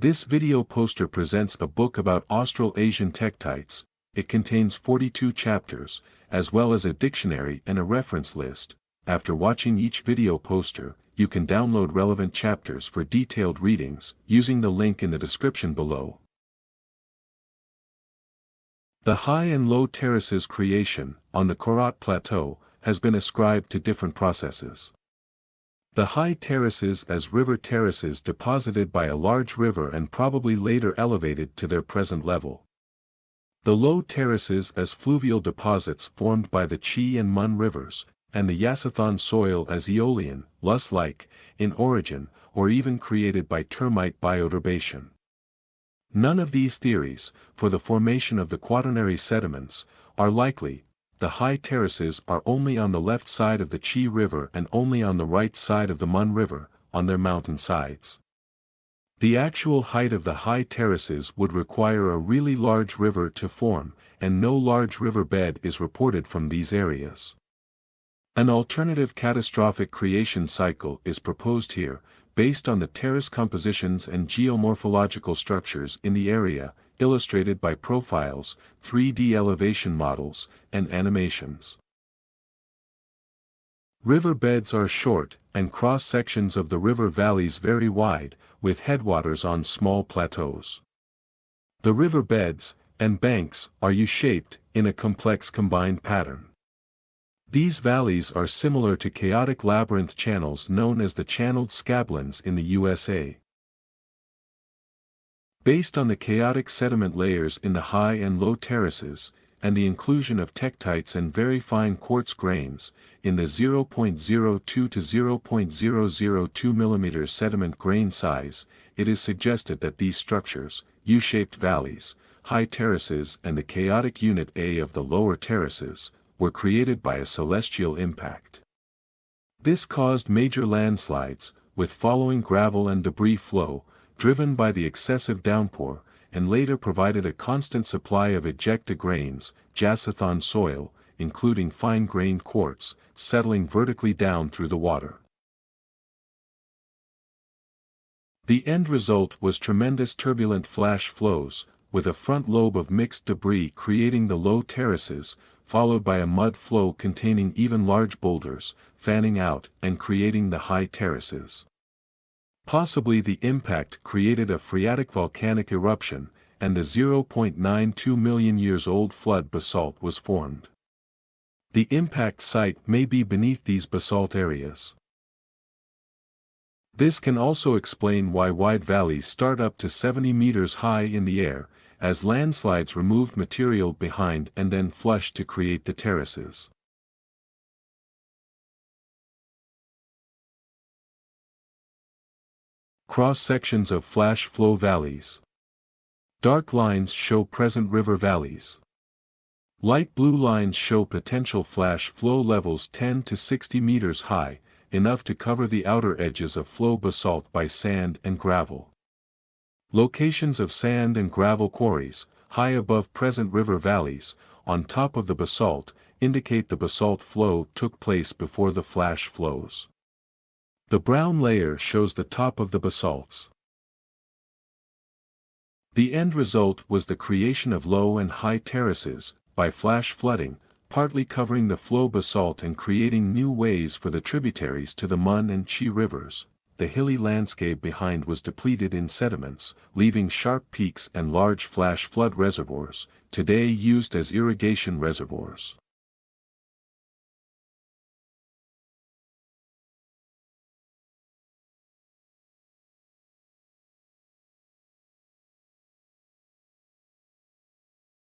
This video poster presents a book about Australasian tektites. It contains 42 chapters, as well as a dictionary and a reference list. After watching each video poster, you can download relevant chapters for detailed readings, using the link in the description below. The high and low terraces creation, on the Khorat Plateau, has been ascribed to different processes. The high terraces as river terraces deposited by a large river and probably later elevated to their present level. The low terraces as fluvial deposits formed by the Chi and Mun rivers, and the Yasothon soil as aeolian, loess-like, in origin, or even created by termite bioturbation. None of these theories, for the formation of the quaternary sediments, are likely. The high terraces are only on the left side of the Chi River and only on the right side of the Mun River, on their mountain sides. The actual height of the high terraces would require a really large river to form, and no large river bed is reported from these areas. An alternative catastrophic creation cycle is proposed here, based on the terrace compositions and geomorphological structures in the area, illustrated by profiles, 3D elevation models, and animations. River beds are short, and cross-sections of the river valleys very wide, with headwaters on small plateaus. The river beds, and banks, are U-shaped, in a complex combined pattern. These valleys are similar to chaotic labyrinth channels known as the channeled scablands in the USA. Based on the chaotic sediment layers in the high and low terraces, and the inclusion of tektites and very fine quartz grains, in the 0.02 to 0.002 mm sediment grain size, it is suggested that these structures, U-shaped valleys, high terraces and the chaotic unit A of the lower terraces, were created by a celestial impact. This caused major landslides, with following gravel and debris flow, driven by the excessive downpour, and later provided a constant supply of ejecta grains, Yasothon soil, including fine-grained quartz, settling vertically down through the water. The end result was tremendous turbulent flash flows, with a front lobe of mixed debris creating the low terraces, followed by a mud flow containing even large boulders, fanning out and creating the high terraces. Possibly the impact created a phreatic volcanic eruption, and the 0.92 million years old flood basalt was formed. The impact site may be beneath these basalt areas. This can also explain why wide valleys start up to 70 meters high in the air, as landslides removed material behind and then flushed to create the terraces. Cross-sections of flash flow valleys. Dark lines show present river valleys. Light blue lines show potential flash flow levels 10 to 60 meters high, enough to cover the outer edges of flow basalt by sand and gravel. Locations of sand and gravel quarries, high above present river valleys, on top of the basalt, indicate the basalt flow took place before the flash flows. The brown layer shows the top of the basalts. The end result was the creation of low and high terraces, by flash flooding, partly covering the flow basalt and creating new ways for the tributaries to the Mun and Chi rivers. The hilly landscape behind was depleted in sediments, leaving sharp peaks and large flash flood reservoirs, today used as irrigation reservoirs.